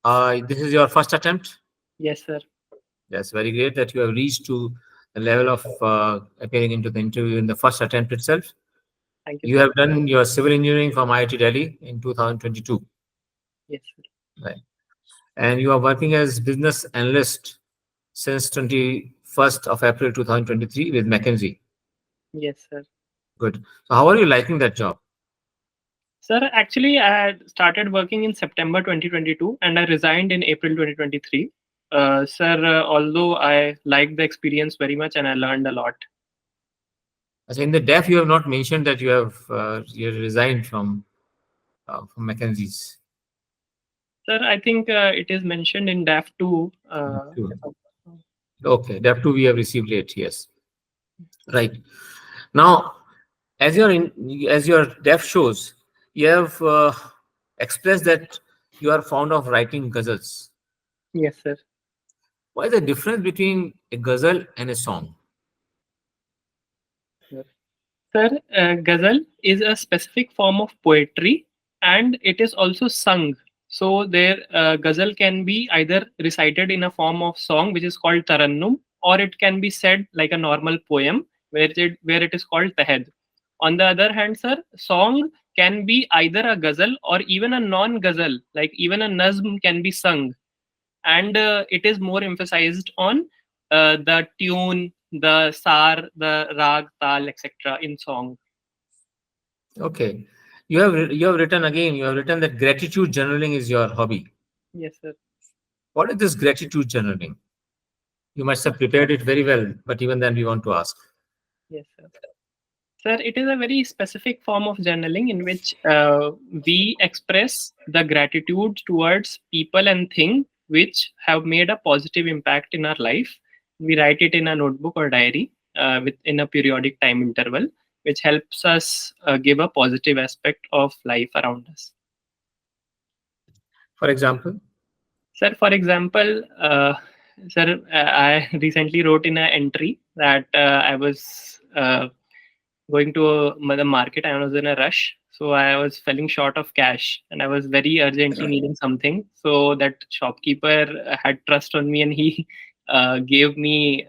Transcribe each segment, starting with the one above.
This is your first attempt? Yes, sir. That's very great that you have reached to the level of appearing into the interview in the first attempt itself. Thank you, You sir. have done your civil engineering from IIT Delhi in 2022, Yes, sir. right? And you are working as business analyst since 21st of April 2023 with McKinsey. Yes, sir. Good. So how are you liking that job? Sir, actually, I had started working in September 2022 and I resigned in April 2023. Sir, although I liked the experience very much and I learned a lot. As in the DEF, you have not mentioned that you resigned from McKinsey's. Sir, I think it is mentioned in DAF 2. Okay, DEF 2 we have received late. Yes, right. Now, as your DEF shows, you have expressed that you are fond of writing ghazals. Yes, sir. What is the difference between a ghazal and a song? Sir, ghazal is a specific form of poetry and it is also sung. So, their ghazal can be either recited in a form of song, which is called tarannum, or it can be said like a normal poem, where it is called tahed. On the other hand, sir, song can be either a ghazal or even a non ghazal, like even a nazm can be sung. And it is more emphasized on the tune, the sar, the rag, tal, etc. in song. Okay, you have written again. You have written that gratitude journaling is your hobby. Yes, sir. What is this gratitude journaling? You must have prepared it very well, but even then, we want to ask. Yes, sir. Sir, it is a very specific form of journaling in which we express the gratitude towards people and things which have made a positive impact in our life. We write it in a notebook or diary within a periodic time interval, which helps us give a positive aspect of life around us. For example, Sir, for example, sir, I recently wrote in an entry that I was going to the market. I was in a rush, so I was falling short of cash, and I was very urgently needing something. So that shopkeeper had trust on me, and he gave me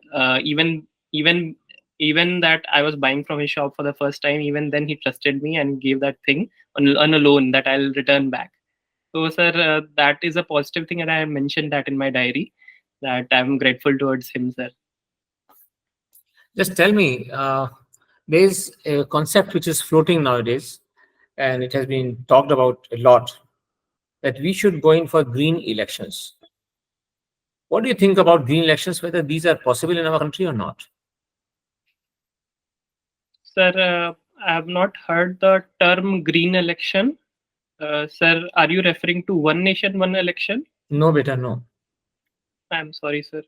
even that I was buying from his shop for the first time. Even then, he trusted me and gave that thing on a loan that I'll return back. So, sir, that is a positive thing, and I mentioned that in my diary that I'm grateful towards him, sir. just tell me. There's a concept which is floating nowadays, and it has been talked about a lot, that we should go in for green elections. What do you think about green elections, whether these are possible in our country or not? Sir, I have not heard the term green election. Sir, are you referring to one nation, one election? No, beta, no. I'm sorry, sir.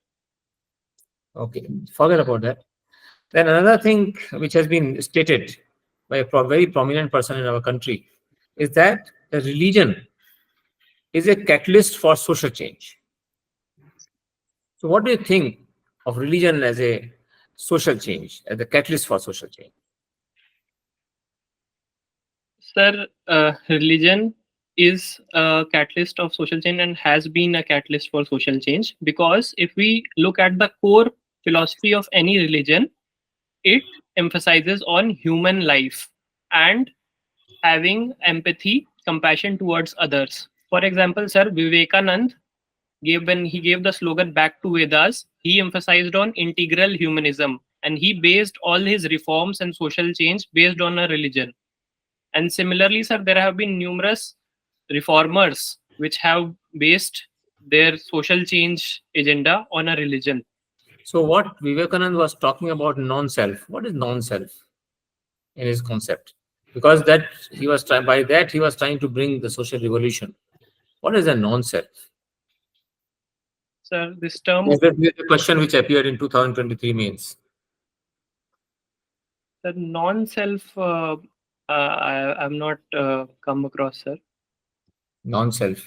Okay, forget about that. Then another thing which has been stated by a very prominent person in our country is that the religion is a catalyst for social change. So, what do you think of religion as a social change, as a catalyst for social change? Sir, religion is a catalyst of social change and has been a catalyst for social change because if we look at the core philosophy of any religion, it emphasizes on human life and having empathy, compassion towards others. For example, sir, Vivekanand when he gave the slogan back to Vedas, he emphasized on integral humanism and he based all his reforms and social change based on a religion. And similarly, sir, there have been numerous reformers which have based their social change agenda on a religion. So, what Vivekanand was talking about non-self. What is non-self in his concept? Because that he was trying by that he was trying to bring the social revolution. What is a non-self? Sir, this term Is of that the question which appeared in 2023 means? the non-self, I've not come across, sir. Non-self.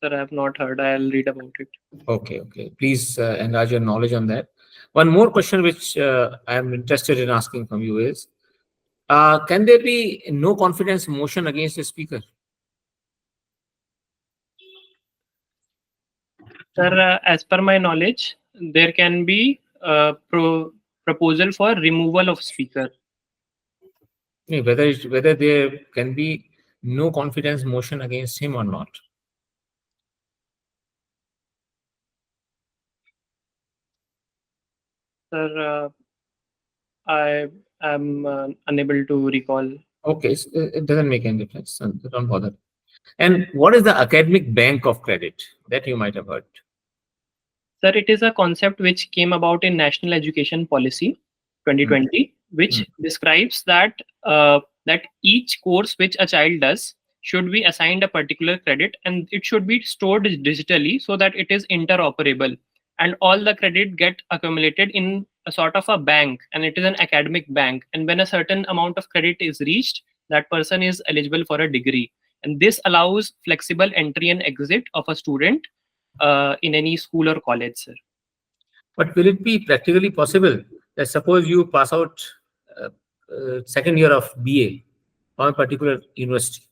Sir, I have not heard. I'll read about it. Okay, okay. Please enlarge your knowledge on that. One more question which I am interested in asking from you is, can there be no confidence motion against the speaker? Sir, as per my knowledge, there can be proposal for removal of speaker. Whether there can be no confidence motion against him or not. Sir, I am unable to recall. Okay, so it doesn't make any difference. So don't bother. And what is the academic bank of credit that you might have heard? Sir, it is a concept which came about in National Education Policy 2020, which describes that each course which a child does should be assigned a particular credit, and it should be stored digitally so that it is interoperable, and all the credit get accumulated in a sort of a bank, and it is an academic bank. And when a certain amount of credit is reached, that person is eligible for a degree, and this allows flexible entry and exit of a student in any school or college, sir. But will it be practically possible that suppose you pass out second year of BA from a particular university,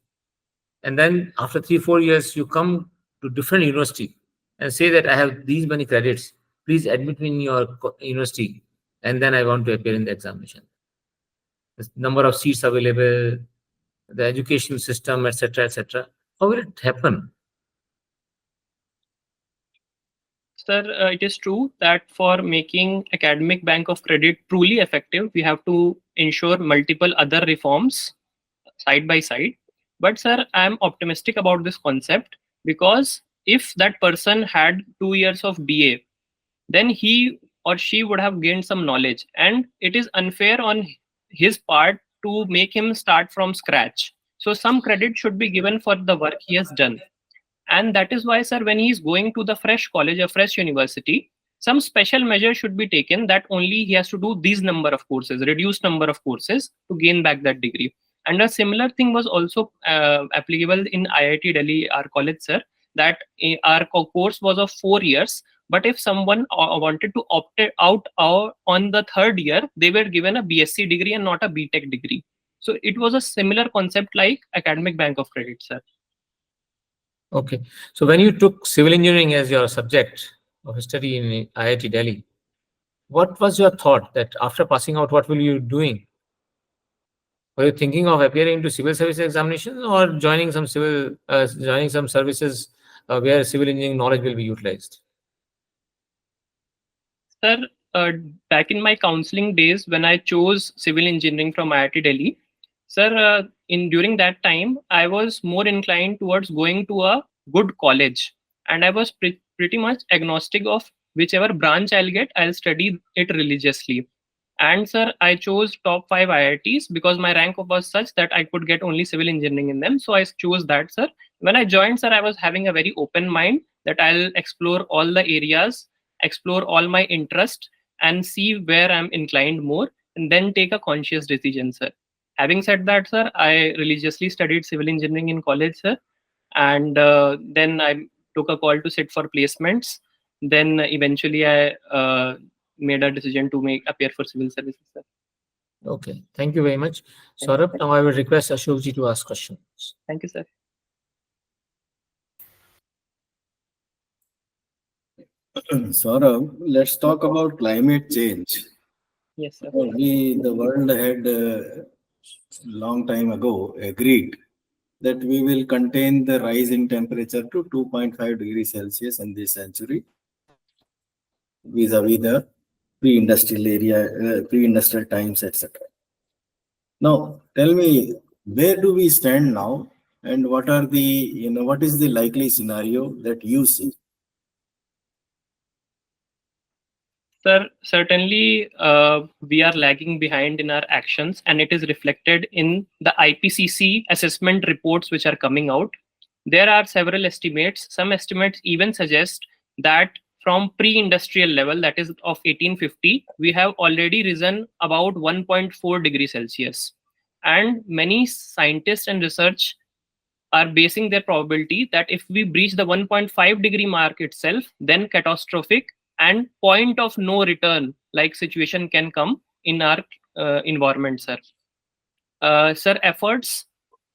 and then after 3-4 years you come to different university and say that I have these many credits, please admit me in your university, and then I want to appear in the examination. The number of seats available, the educational system, etc., etc. How will it happen? Sir, it is true that for making academic bank of credit truly effective, we have to ensure multiple other reforms side by side. But sir, I am optimistic about this concept, because if that person had 2 years of BA, then he or she would have gained some knowledge, and it is unfair on his part to make him start from scratch. So some credit should be given for the work he has done. And that is why, sir, when he is going to the fresh college or fresh university, some special measure should be taken that only he has to do these number of courses, reduced number of courses, to gain back that degree. And a similar thing was also applicable in IIT Delhi, our college, sir, that our course was of 4 years. But if someone wanted to opt out on the third year, they were given a BSc degree and not a BTech degree. So it was a similar concept like academic bank of credit, sir. Okay. So when you took civil engineering as your subject of study in IIT Delhi, what was your thought that after passing out, what will you doing? Were you thinking of appearing to civil service examinations or joining some services where civil engineering knowledge will be utilized? Sir, back in my counseling days, when I chose civil engineering from IIT Delhi, sir, during that time, I was more inclined towards going to a good college, and I was pretty much agnostic of whichever branch I'll get, I'll study it religiously. And sir, I chose top 5 IITs because my rank was such that I could get only civil engineering in them. So I chose that, sir. When I joined, sir, I was having a very open mind that I'll explore all the areas, explore all my interest, and see where I'm inclined more, and then take a conscious decision, sir. Having said that, sir, I religiously studied civil engineering in college, sir, and then I took a call to sit for placements. Then eventually I made a decision to appear for civil services, sir. Okay, thank you very much. Saurabh, now I will request Ashokji to ask questions. Thank you, sir. Saurabh, let's talk about climate change. Yes, sir. The world had long time ago agreed that we will contain the rise in temperature to 2.5 degrees Celsius in this century, vis-a-vis the pre-industrial times, etc. Now, tell me, where do we stand now, and what is the likely scenario that you see? Sir, certainly we are lagging behind in our actions, and it is reflected in the IPCC assessment reports which are coming out. There are several estimates. Some estimates even suggest that from pre-industrial level, that is of 1850, we have already risen about 1.4 degrees Celsius. And many scientists and research are basing their probability that if we breach the 1.5 degree mark itself, then catastrophic and point of no return like situation can come in our environment, sir. Sir, efforts,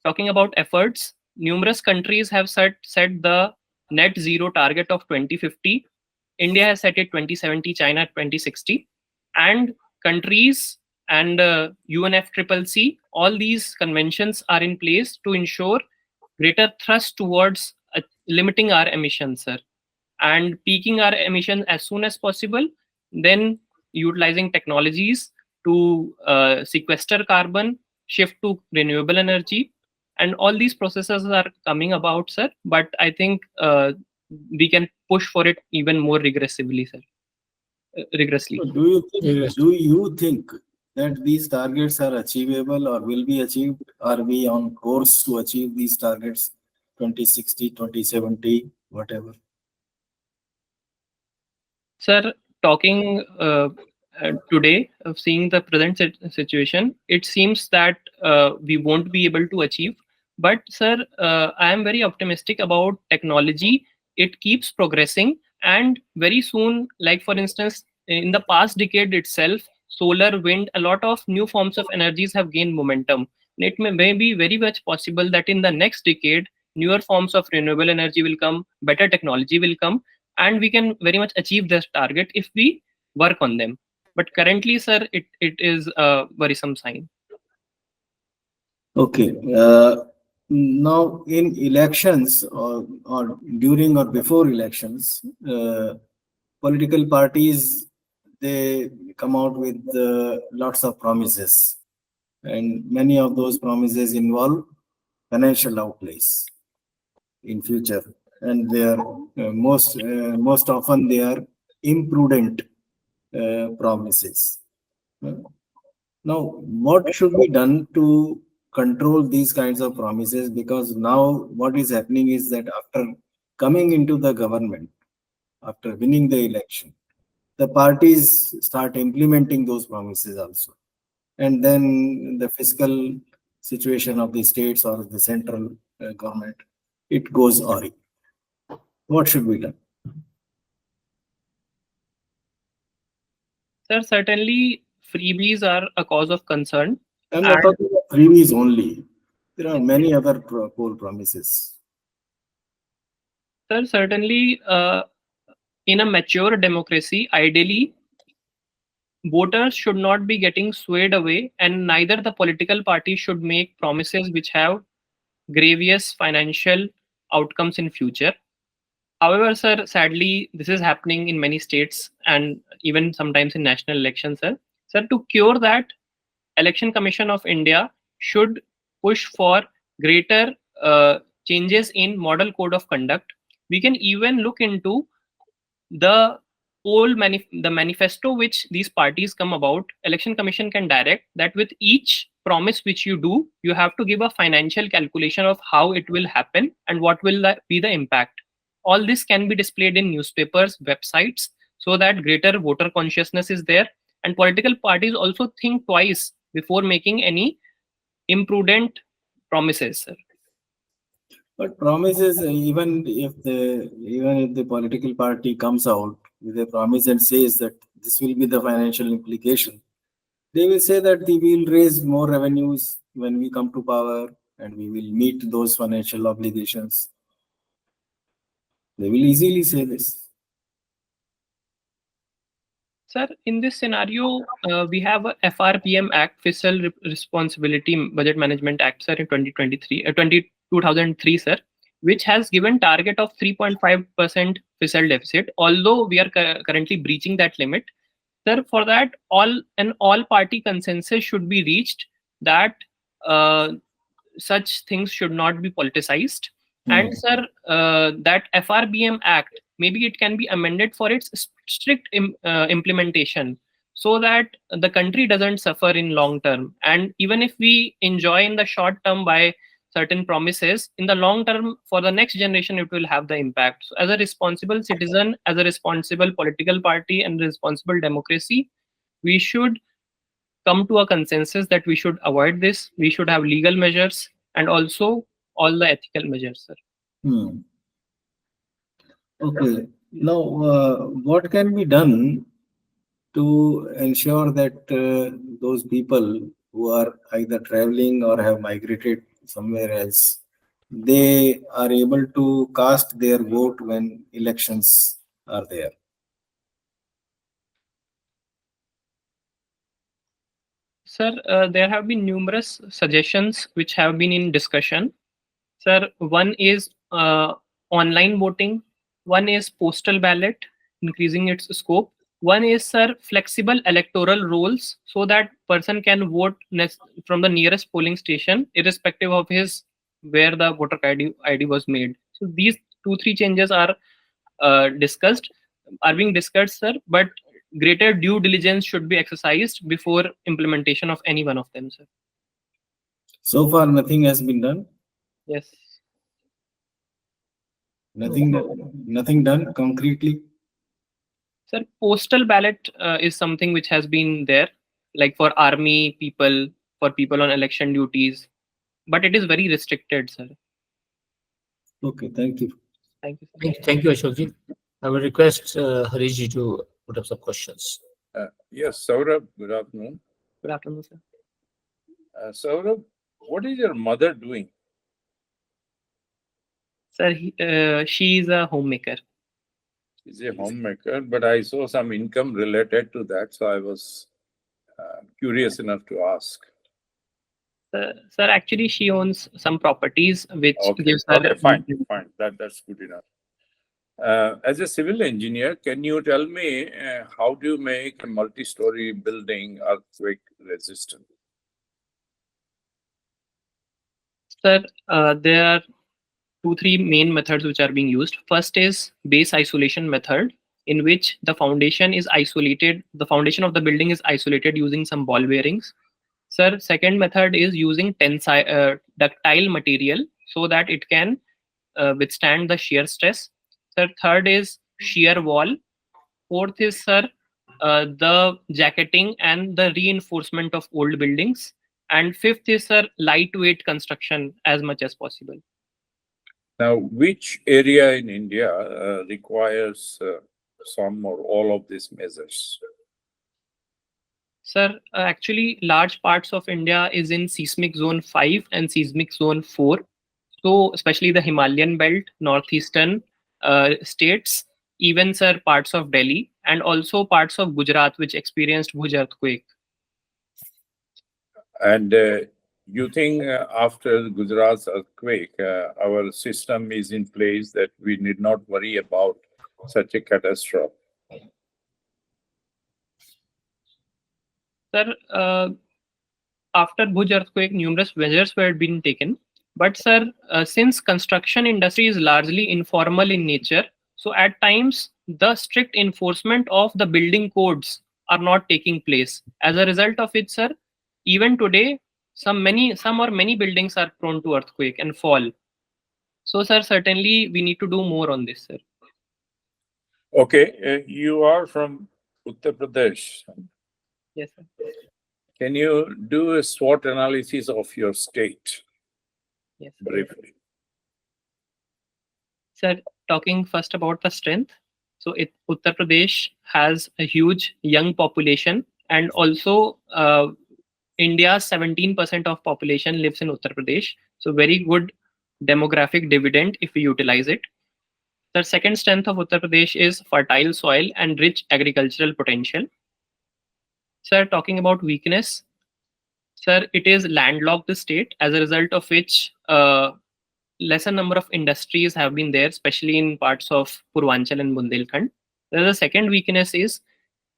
talking about efforts, numerous countries have set the net zero target of 2050. India has set it 2070, China 2060, and countries and UNFCCC, all these conventions are in place to ensure greater thrust towards limiting our emissions, sir, and peaking our emissions as soon as possible, then utilizing technologies to sequester carbon, shift to renewable energy, and all these processes are coming about, sir. But I think we can push for it even more rigorously, sir. Rigorously. So do you Yes. think that these targets are achievable or will be achieved? Are we on course to achieve these targets 2060, 2070, whatever? Sir, talking today, of seeing the present situation, it seems that we won't be able to achieve. But, sir, I am very optimistic about technology. It keeps progressing, and very soon, like for instance, in the past decade itself, solar, wind, a lot of new forms of energies have gained momentum. It may be very much possible that in the next decade, newer forms of renewable energy will come, better technology will come, and we can very much achieve this target if we work on them. But currently, sir, it is a worrisome sign. Okay. Now, in elections or during or before elections, political parties, they come out with lots of promises, and many of those promises involve financial outlays in future, and they are most often they are imprudent promises. Now, what should be done to control these kinds of promises? Because now what is happening is that after coming into the government, after winning the election, the parties start implementing those promises also. And then the fiscal situation of the states or the central government, it goes awry. What should be done? Sir, certainly freebies are a cause of concern. I'm not And talking about freebies only. There are many other poll promises. sir, certainly in a mature democracy, ideally, voters should not be getting swayed away, and neither the political party should make promises which have grievous financial outcomes in future. However, sir, sadly, this is happening in many states and even sometimes in national elections, sir. Sir, to cure that, Election Commission of India should push for greater changes in Model Code of Conduct. We can even look into the the manifesto which these parties come about. Election Commission can direct that with each promise which you do, you have to give a financial calculation of how it will happen and what will be the impact. All this can be displayed in newspapers, websites, so that greater voter consciousness is there, and political parties also think twice before making any imprudent promises, sir. But promises, even if the political party comes out with a promise and says that this will be the financial implication, they will say that we will raise more revenues when we come to power and we will meet those financial obligations. They will easily say this. Sir, in this scenario, we have a FRPM Act, Fiscal Responsibility Budget Management Act, sir, in 2023, 2003, sir, which has given target of 3.5% fiscal deficit, although we are currently breaching that limit. Sir, for that, all party consensus should be reached that such things should not be politicized. And sir, that FRBM Act, maybe it can be amended for its strict implementation, so that the country doesn't suffer in long term. And even if we enjoy in the short term by certain promises, in the long term, for the next generation, it will have the impact. So as a responsible citizen, as a responsible political party and responsible democracy, we should come to a consensus that we should avoid this. We should have legal measures and also all the ethical measures, sir. Hmm. Okay. Now, what can be done to ensure that those people who are either traveling or have migrated somewhere else, they are able to cast their vote when elections are there. Sir, there have been numerous suggestions which have been in discussion. Sir, one is online voting, one is postal ballot, increasing its scope. One is, sir, flexible electoral rolls so that person can vote from the nearest polling station, irrespective of his where the voter ID was made. So these two, three changes are being discussed, sir. But greater due diligence should be exercised before implementation of any one of them, sir. So far, nothing has been done. Yes. Nothing done concretely. Sir, postal ballot is something which has been there, like for army people, for people on election duties, but it is very restricted, sir. Okay, thank you. Thank you, sir. Thank you, Ashokji. I will request Harishji to put up some questions. Yes, Saurabh, good afternoon. Good afternoon, sir. Saurabh, what is your mother doing? Sir, she is a homemaker. She's a homemaker, but I saw some income related to that, so I was curious enough to ask. Sir, actually, she owns some properties which Okay, gives her. okay, fine. That's good enough. As a civil engineer, can you tell me how do you make a multi-story building earthquake resistant? Sir, there are 2-3 main methods which are being used. First is base isolation method, in which the foundation is isolated. The foundation of the building is isolated using some ball bearings. Sir, second method is using ductile material so that it can withstand the shear stress. Sir, third is shear wall. Fourth is, sir, the jacketing and the reinforcement of old buildings. And fifth is, sir, lightweight construction as much as possible. Now, which area in India requires some or all of these measures? Sir, actually, large parts of India is in seismic zone 5 and seismic zone 4. So, especially the Himalayan belt, northeastern states, even, sir, parts of Delhi, and also parts of Gujarat, which experienced Bhuj earthquake. And you think after Gujarat's earthquake, our system is in place that we need not worry about such a catastrophe? Sir, after Bhuj earthquake, numerous measures were being taken. But, sir, since construction industry is largely informal in nature, so at times the strict enforcement of the building codes are not taking place. As a result of it, sir, even today, some or many buildings are prone to earthquake and fall. So, sir, certainly we need to do more on this, sir. Okay, you are from Uttar Pradesh. Yes, sir. Can you do a SWOT analysis of your state? Yes, sir. Briefly. Sir, talking first about the strength. So Uttar Pradesh has a huge young population, and also India's 17% of population lives in Uttar Pradesh. So very good demographic dividend if we utilize it. The second strength of Uttar Pradesh is fertile soil and rich agricultural potential. Sir, talking about weakness, sir, it is landlocked state, as a result of which lesser number of industries have been there, especially in parts of Purvanchal and Bundelkhand. The second weakness is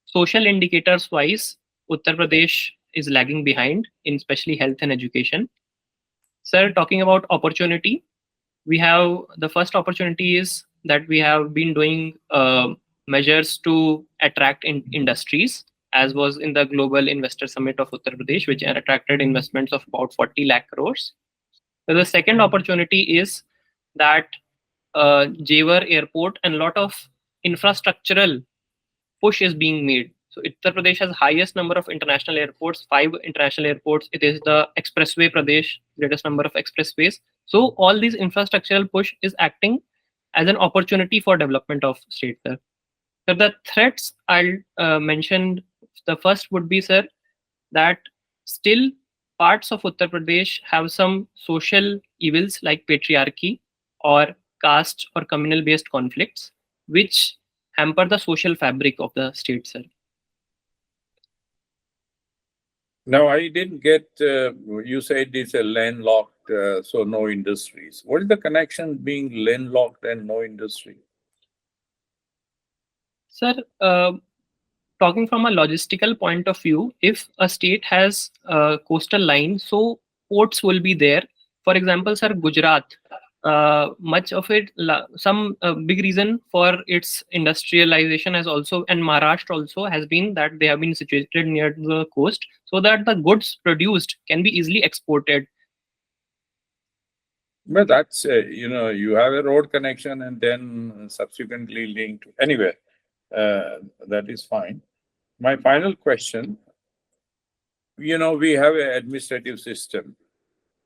social indicators wise, Uttar Pradesh is lagging behind in especially health and education. Sir, talking about opportunity, we have the first opportunity is that we have been doing measures to attract industries, as was in the Global Investor Summit of Uttar Pradesh, which attracted investments of about 40 lakh crores. So the second opportunity is that Jewar Airport and a lot of infrastructural push is being made. So Uttar Pradesh has highest number of international airports, 5 international airports. It is the expressway Pradesh, greatest number of expressways. So all these infrastructural push is acting as an opportunity for development of state, sir. So the threats I'll mention, the first would be, sir, that still parts of Uttar Pradesh have some social evils like patriarchy or caste or communal based conflicts, which hamper the social fabric of the state, sir. Now, I didn't get, you said it's a landlocked, so no industries. What is the connection being landlocked and no industry? Sir, talking from a logistical point of view, if a state has a coastal line, so ports will be there. For example, sir, Gujarat, much of it, some big reason for its industrialization has also, and Maharashtra also has been that they have been situated near the coast so that the goods produced can be easily exported. But that's, you have a road connection and then subsequently linked. Anyway, that is fine. My final question, we have an administrative system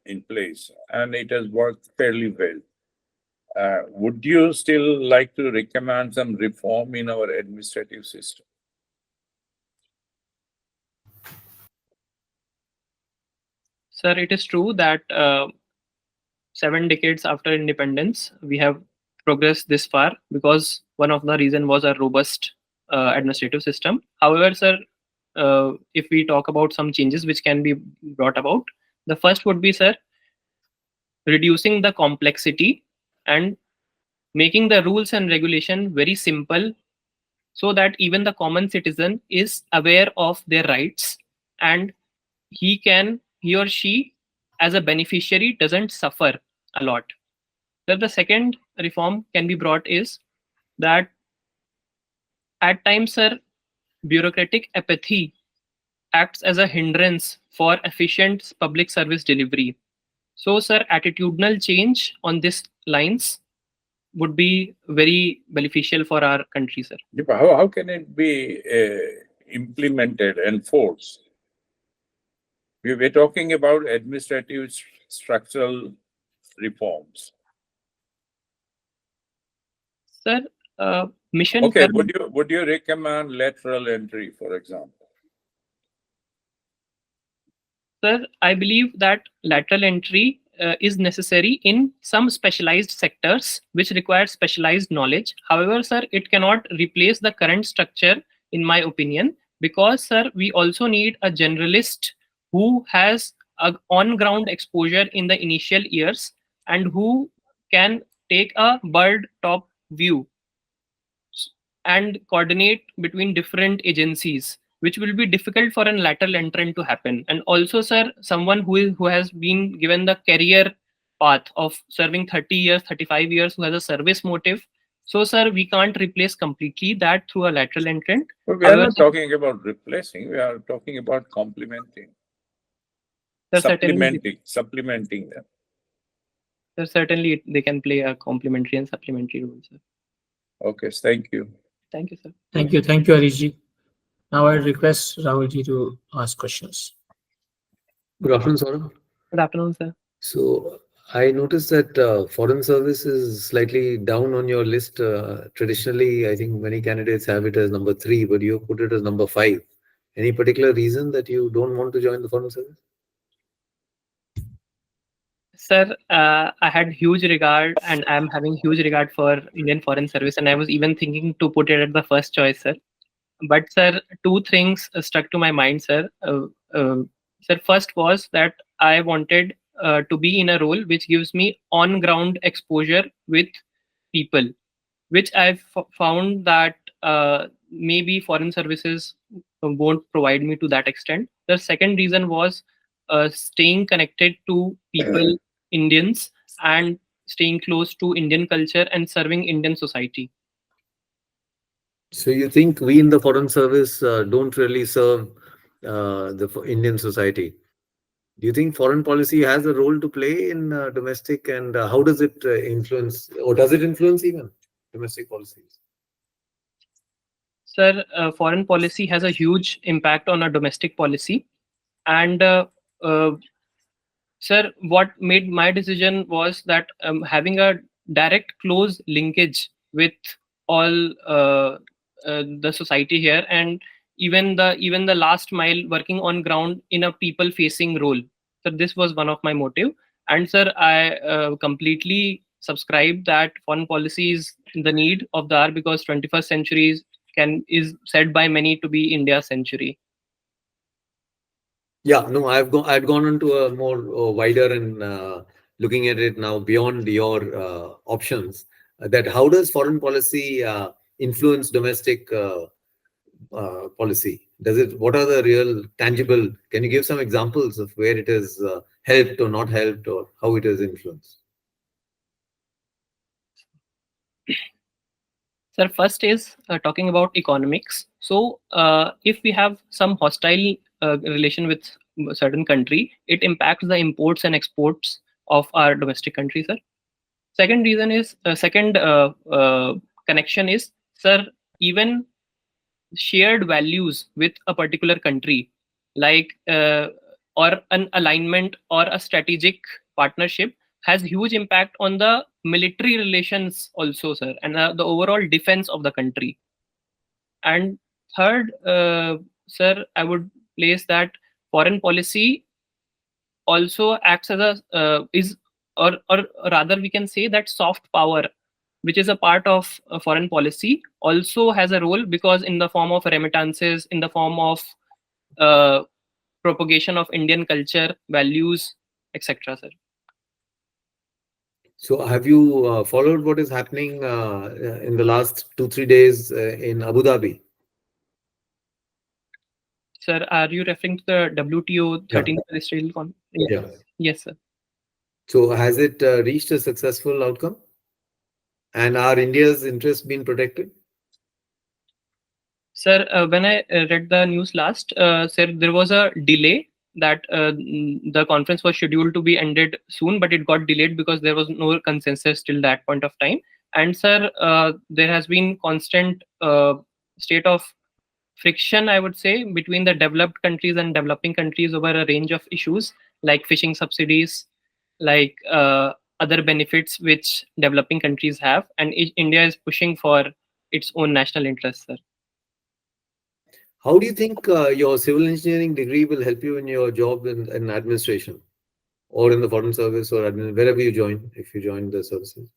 in place and it has worked fairly well. Would you still like to recommend some reform in our administrative system? Sir, it is true that 7 decades after independence, we have progressed this far because one of the reason was a robust administrative system. However, sir, if we talk about some changes which can be brought about, the first would be, sir, reducing the complexity and making the rules and regulation very simple so that even the common citizen is aware of their rights and he or she as a beneficiary doesn't suffer a lot. Then the second reform can be brought is that at times, sir, bureaucratic apathy acts as a hindrance for efficient public service delivery. So, sir, attitudinal change on these lines would be very beneficial for our country, sir. Yeah, but how can it be implemented, enforced? We're talking about administrative structural reforms. Sir, mission. Okay, would you recommend lateral entry, for example? Sir, I believe that lateral entry is necessary in some specialized sectors which require specialized knowledge. However, sir, it cannot replace the current structure, in my opinion, because, sir, we also need a generalist who has a on-ground exposure in the initial years and who can take a bird top view and coordinate between different agencies, which will be difficult for a lateral entrant to happen. And also, sir, someone who has been given the career path of serving 30 years, 35 years, who has a service motive. So, sir, we can't replace completely that through a lateral entrant. But we are not talking about replacing, we are talking about complementing. Supplementing them. Sir, certainly they can play a complementary and supplementary role, sir. Okay, thank you. Thank you, sir. Thank you, Harishji. Now I request Rahulji to ask questions. Good afternoon, Saurabh. Good afternoon, sir. So I noticed that foreign service is slightly down on your list. Traditionally, I think many candidates have it as number 3, but you put it as number 5. Any particular reason that you don't want to join the foreign service? Sir, I had huge regard and I'm having huge regard for Indian Foreign Service, and I was even thinking to put it at the first choice, sir. But, sir, 2 things stuck to my mind, sir. Sir, first was that I wanted to be in a role which gives me on-ground exposure with people, which I've found that maybe foreign services won't provide me to that extent. The second reason was staying connected to people, Indians, and staying close to Indian culture and serving Indian society. So you think we in the foreign service don't really serve the Indian society? Do you think foreign policy has a role to play in domestic, and how does it influence, or does it influence even domestic policies? Sir, foreign policy has a huge impact on our domestic policy. And sir, what made my decision was that having a direct close linkage with all the society here, and even the last mile working on ground in a people facing role, So this was one of my motive. And sir, I completely subscribe that foreign policy is the need of the hour, because 21st century is said by many to be India's century. Yeah, no, I'd gone into a more wider and looking at it now beyond your options. That how does foreign policy influence domestic policy? Does it? What are the real tangible? Can you give some examples of where it has helped or not helped, or how it has influenced? Sir, first is talking about economics. So, if we have some hostile relation with a certain country, it impacts the imports and exports of our domestic country, sir. Second reason is second connection is, sir, even shared values with a particular country, like or an alignment or a strategic partnership, has huge impact on the military relations also, sir, and the overall defense of the country. And third, sir, I would place that foreign policy also acts as a is or rather we can say that soft power, which is a part of foreign policy, also has a role, because in the form of remittances, in the form of uh, propagation of Indian culture, values, etc. Sir. So, have you followed what is happening in the last 2-3 days in Abu Dhabi? Sir, are you referring to the WTO Yeah. 13th Ministerial Conference? Yeah. Yes, sir. So, has it reached a successful outcome? And are India's interests being protected? Sir, when I read the news last, sir, there was a delay that the conference was scheduled to be ended soon, but it got delayed because there was no consensus till that point of time. And sir, there has been constant state of friction, I would say, between the developed countries and developing countries over a range of issues like fishing subsidies, like other benefits which developing countries have, and India is pushing for its own national interests, sir. How do you think your civil engineering degree will help you in your job in administration or in the foreign service or wherever you join, if you join the services?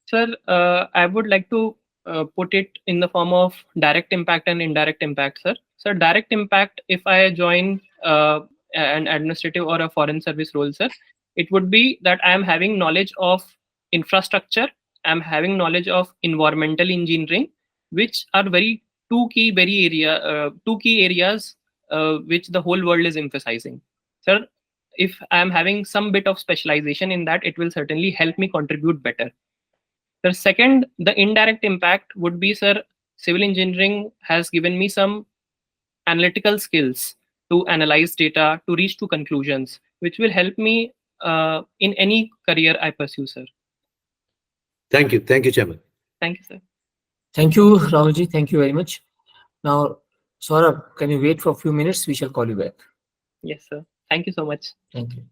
Sir, I would like to put it in the form of direct impact and indirect impact, sir. So, direct impact, if I join an administrative or a foreign service role, sir, it would be that I am having knowledge of infrastructure, I am having knowledge of environmental engineering, which are two key areas which the whole world is emphasizing. Sir, if I am having some bit of specialization in that, it will certainly help me contribute better. The second, the indirect impact would be, sir, civil engineering has given me some analytical skills to analyze data, to reach to conclusions, which will help me in any career I pursue, sir. Thank you. Thank you, Chairman. Thank you, sir. Thank you, Rahulji. Thank you very much. Now, Saurabh, can you wait for a few minutes? We shall call you back. Yes, sir. Thank you so much. Thank you.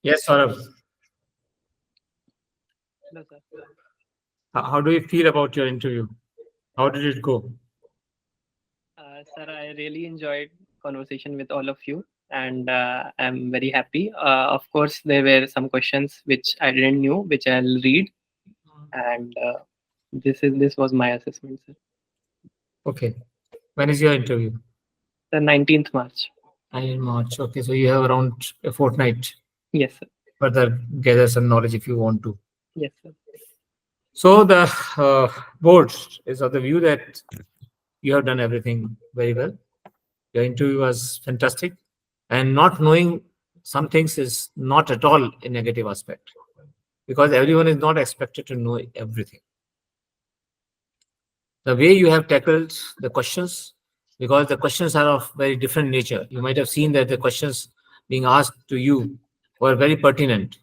Yes, Saurabh. Hello, sir. How do you feel about your interview? How did it go? Sir, I really enjoyed conversation with all of you, and I'm very happy. Of course, there were some questions which I didn't know, which I'll read, and this was my assessment, sir. Okay. When is your interview? The 19th March. In March. Okay, so you have around a fortnight. Yes, sir. Further gather some knowledge if you want to. Yes, sir. So the board is of the view that you have done everything very well. Your interview was fantastic, and not knowing some things is not at all a negative aspect, because everyone is not expected to know everything. The way you have tackled the questions, because the questions are of very different nature. You might have seen that the questions being asked to you were very pertinent.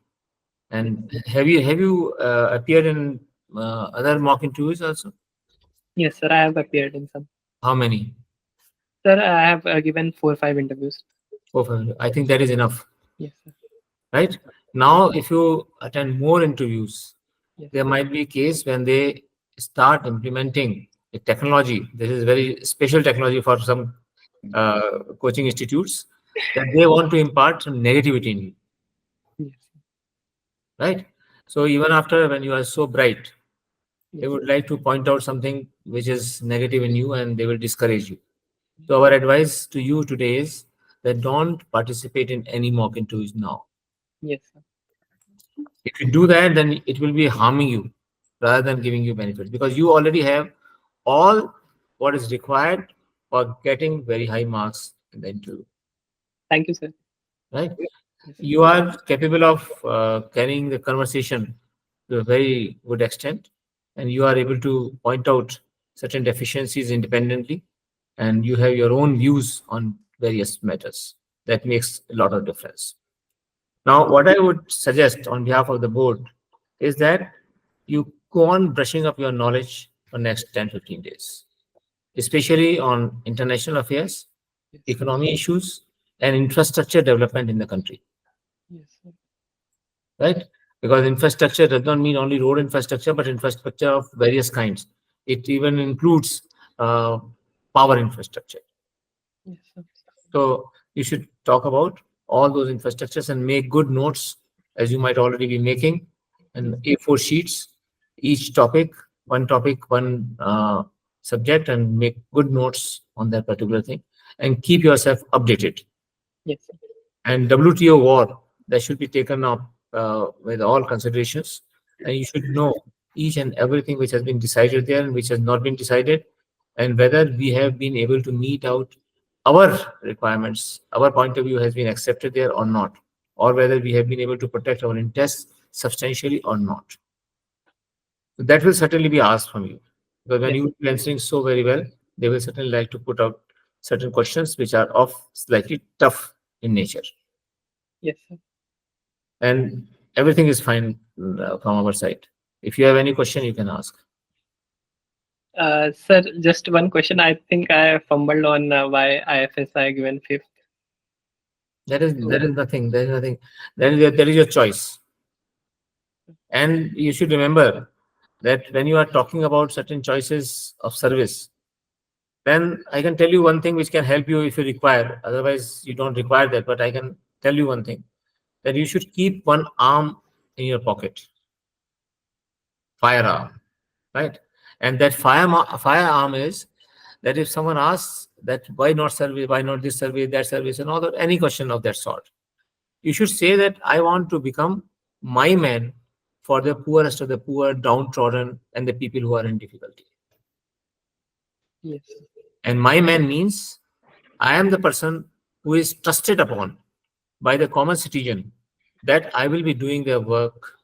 And have you appeared in other mock interviews also? Yes, sir. I have appeared in some. How many? Sir, I have given 4 or 5 interviews. 4, 5. I think that is enough. Yes, sir. Right? Now, if you attend more interviews, Yes, there sir. might be a case when they start implementing a technology. This is very special technology for some coaching institutes, that they want to impart some negativity in you, Yes. right? So even after, when you are so bright, they Yes. would like to point out something which is negative in you, and they will discourage you. So our advice to you today is that don't participate in any mock interviews now. Yes, sir. If you do that, then it will be harming you rather than giving you benefits, because you already have all what is required for getting very high marks in the interview, Thank you, sir. right? Yes. You are capable of carrying the conversation to a very good extent, and you are able to point out certain deficiencies independently, and you have your own views on various matters. That makes a lot of difference. Now, what I would suggest on behalf of the board is that you go on brushing up your knowledge for next 10-15 days, especially on international affairs, Yes. economy issues, and infrastructure development in the country, Yes, sir. right? Because infrastructure does not mean only road infrastructure, but infrastructure of various kinds. It even includes power infrastructure. Yes, sir. So you should talk about all those infrastructures and make good notes, as you might already be making, and A4 sheets, each topic, one subject, and make good notes on that particular thing, and keep yourself updated. Yes, sir. And WTO war, that should be taken up with all considerations, and you should know each and everything which has been decided there and which has not been decided, and whether we have been able to meet out our requirements, our point of view has been accepted there or not, or whether we have been able to protect our interests substantially or not. So that will certainly be asked from you, because when Yes. you are answering so very well, they will certainly like to put out certain questions which are of slightly tough in nature. Yes, sir. And everything is fine from our side. If you have any question, you can ask. Sir, just one question. I think I fumbled on why IFSI given fifth. There is nothing. There is nothing. There is your choice. And you should remember that when you are talking about certain choices of service, then I can tell you one thing which can help you if you require. Otherwise, you don't require that. But I can tell you one thing, that you should keep one arm in your pocket, firearm, right? And that firearm is that if someone asks that why not service, why not this service, that service, and all that, any question of that sort, you should say that I want to become my man for the poorest of the poor, downtrodden, and the people who are in difficulty. Yes, sir. And my man means I am the person who is trusted upon by the common citizen, that I will be doing their work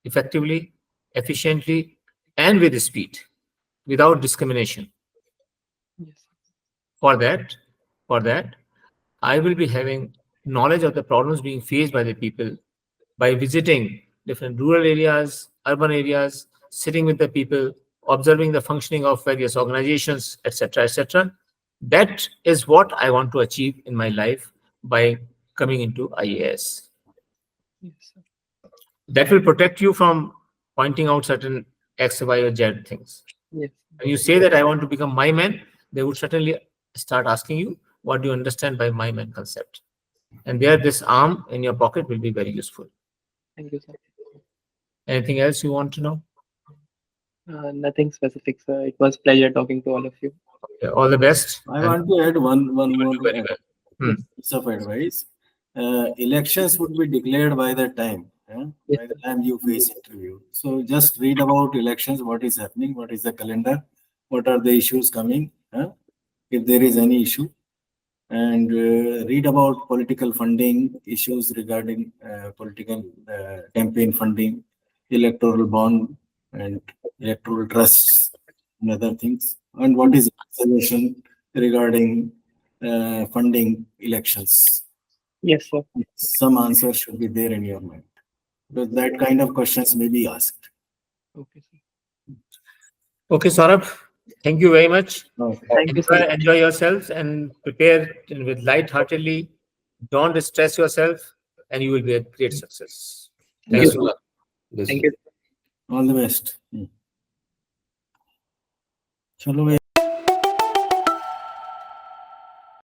effectively, efficiently, and with speed, without discrimination. Yes, sir. For that, I will be having knowledge of the problems being faced by the people by visiting different rural areas, urban areas, sitting with the people, observing the functioning of various organizations, etc., etc. That is what I want to achieve in my life by coming into IAS. Yes, sir. That will protect you from pointing out certain X, Y, or Z things. Yes. When you say that I want to become my man, they would certainly start asking you, what do you understand by my man concept? And there, this arm in your pocket will be very useful. Thank you, sir. Anything else you want to know? Nothing specific, sir. It was pleasure talking to all of you. Yeah, all the best. I and want to add one you will more do very well. Hmm. piece of advice. Elections would be declared by the time, Yes, by the time you face interview. So just read about elections, what is happening, what is the calendar, what are the issues coming, if there is any issue, and read about political funding issues regarding political campaign funding, electoral bond, and electoral trusts, and other things, and what is legislation regarding funding elections. Yes, sir. Some answer should be there in your mind, because that kind of questions may be asked. Okay, sir. Okay, Saurabh, thank you very much. Okay. Thank you, sir. Enjoy yourselves and prepare with light-heartedly. Don't stress yourself, and you will be a great success. Thank Best you. of luck. Best Thank of luck. you. All the best. चलो भाई